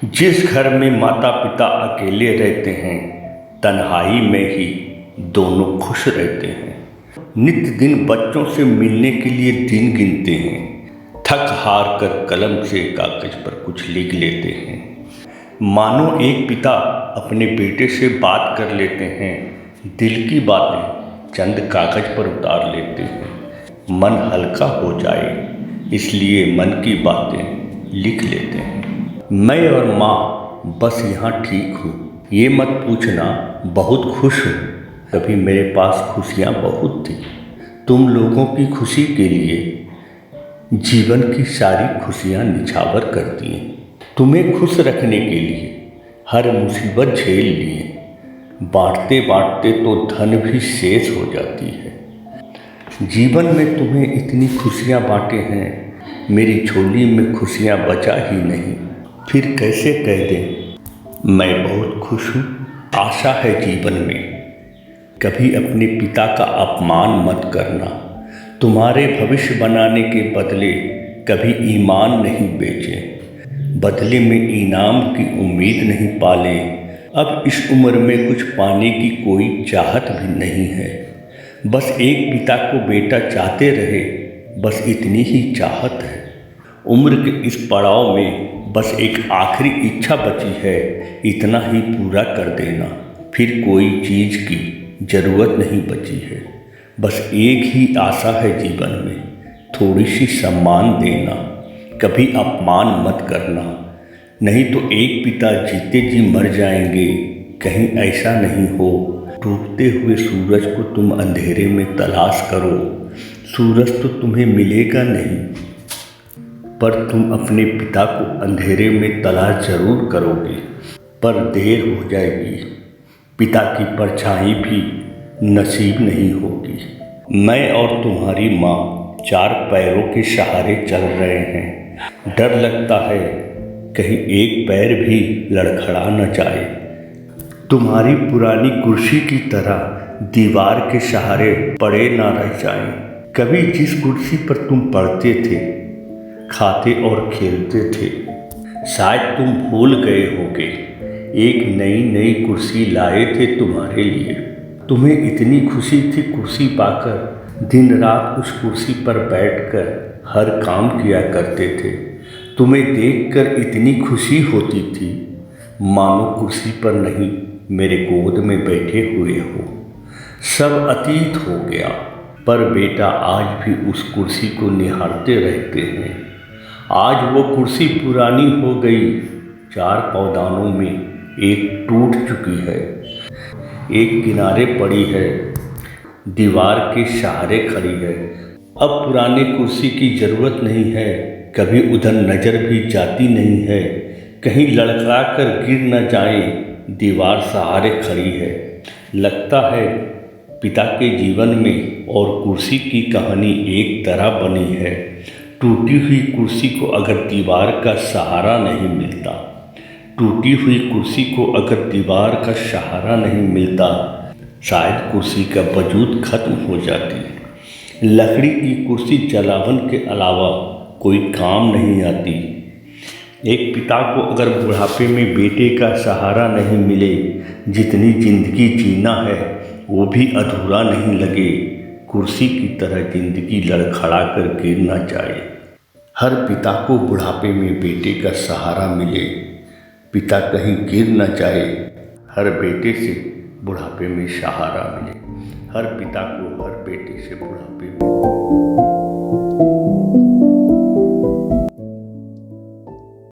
जिस घर में माता पिता अकेले रहते हैं, तन्हाई में ही दोनों खुश रहते हैं। नित्य दिन बच्चों से मिलने के लिए दिन गिनते हैं, थक हार कर कलम से कागज पर कुछ लिख लेते हैं। मानो एक पिता अपने बेटे से बात कर लेते हैं, दिल की बातें चंद कागज पर उतार लेते हैं। मन हल्का हो जाए इसलिए मन की बातें लिख लेते हैं। मैं और माँ बस यहाँ ठीक हूँ, ये मत पूछना बहुत खुश हूँ। कभी मेरे पास खुशियाँ बहुत थी, तुम लोगों की खुशी के लिए जीवन की सारी खुशियाँ निछावर कर दी। तुम्हें खुश रखने के लिए हर मुसीबत झेल लिए, बांटते बांटते तो धन भी शेष हो जाती है। जीवन में तुम्हें इतनी खुशियाँ बांटे हैं, मेरी झोली में खुशियाँ बचा ही नहीं। फिर कैसे कह दें मैं बहुत खुश हूँ। आशा है जीवन में कभी अपने पिता का अपमान मत करना। तुम्हारे भविष्य बनाने के बदले कभी ईमान नहीं बेचे, बदले में इनाम की उम्मीद नहीं पाले। अब इस उम्र में कुछ पाने की कोई चाहत भी नहीं है, बस एक पिता को बेटा चाहते रहे, बस इतनी ही चाहत है। उम्र के इस पड़ाव में बस एक आखिरी इच्छा बची है, इतना ही पूरा कर देना, फिर कोई चीज़ की ज़रूरत नहीं बची है। बस एक ही आशा है जीवन में, थोड़ी सी सम्मान देना, कभी अपमान मत करना। नहीं तो एक पिता जीते जी मर जाएंगे, कहीं ऐसा नहीं हो। डूबते हुए सूरज को तुम अंधेरे में तलाश करो, सूरज तो तुम्हें मिलेगा नहीं, पर तुम अपने पिता को अंधेरे में तलाश जरूर करोगे, पर देर हो जाएगी, पिता की परछाई भी नसीब नहीं होगी। मैं और तुम्हारी माँ चार पैरों के सहारे चल रहे हैं, डर लगता है कहीं एक पैर भी लड़खड़ा न जाए। तुम्हारी पुरानी कुर्सी की तरह दीवार के सहारे पड़े ना रह जाएं। कभी जिस कुर्सी पर तुम पढ़ते थे, खाते और खेलते थे, शायद तुम भूल गए होगे। एक नई नई कुर्सी लाए थे तुम्हारे लिए। तुम्हें इतनी खुशी थी कुर्सी पाकर, दिन रात उस कुर्सी पर बैठकर हर काम किया करते थे। तुम्हें देखकर इतनी खुशी होती थी मानो कुर्सी पर नहीं मेरे गोद में बैठे हुए हो। सब अतीत हो गया, पर बेटा आज भी उस कुर्सी को निहारते रहते हैं। आज वो कुर्सी पुरानी हो गई, चार पौधानों में एक टूट चुकी है, एक किनारे पड़ी है, दीवार के सहारे खड़ी है। अब पुराने कुर्सी की ज़रूरत नहीं है, कभी उधर नज़र भी जाती नहीं है, कहीं लड़खड़ा कर गिर न जाए, दीवार सहारे खड़ी है। लगता है पिता के जीवन में और कुर्सी की कहानी एक तरह बनी है। टूटी हुई कुर्सी को अगर दीवार का सहारा नहीं मिलता, टूटी हुई कुर्सी को अगर दीवार का सहारा नहीं मिलता, शायद कुर्सी का वजूद खत्म हो जाती। लकड़ी की कुर्सी जलावन के अलावा कोई काम नहीं आती। एक पिता को अगर बुढ़ापे में बेटे का सहारा नहीं मिले, जितनी जिंदगी जीना है वो भी अधूरा नहीं लगे। कुर्सी की तरह जिंदगी लड़खड़ा कर गिर ना जाए। हर पिता को बुढ़ापे में बेटे का सहारा मिले, पिता कहीं गिर न जाए। हर बेटे से बुढ़ापे में सहारा मिले, हर पिता को हर बेटे से बुढ़ापे में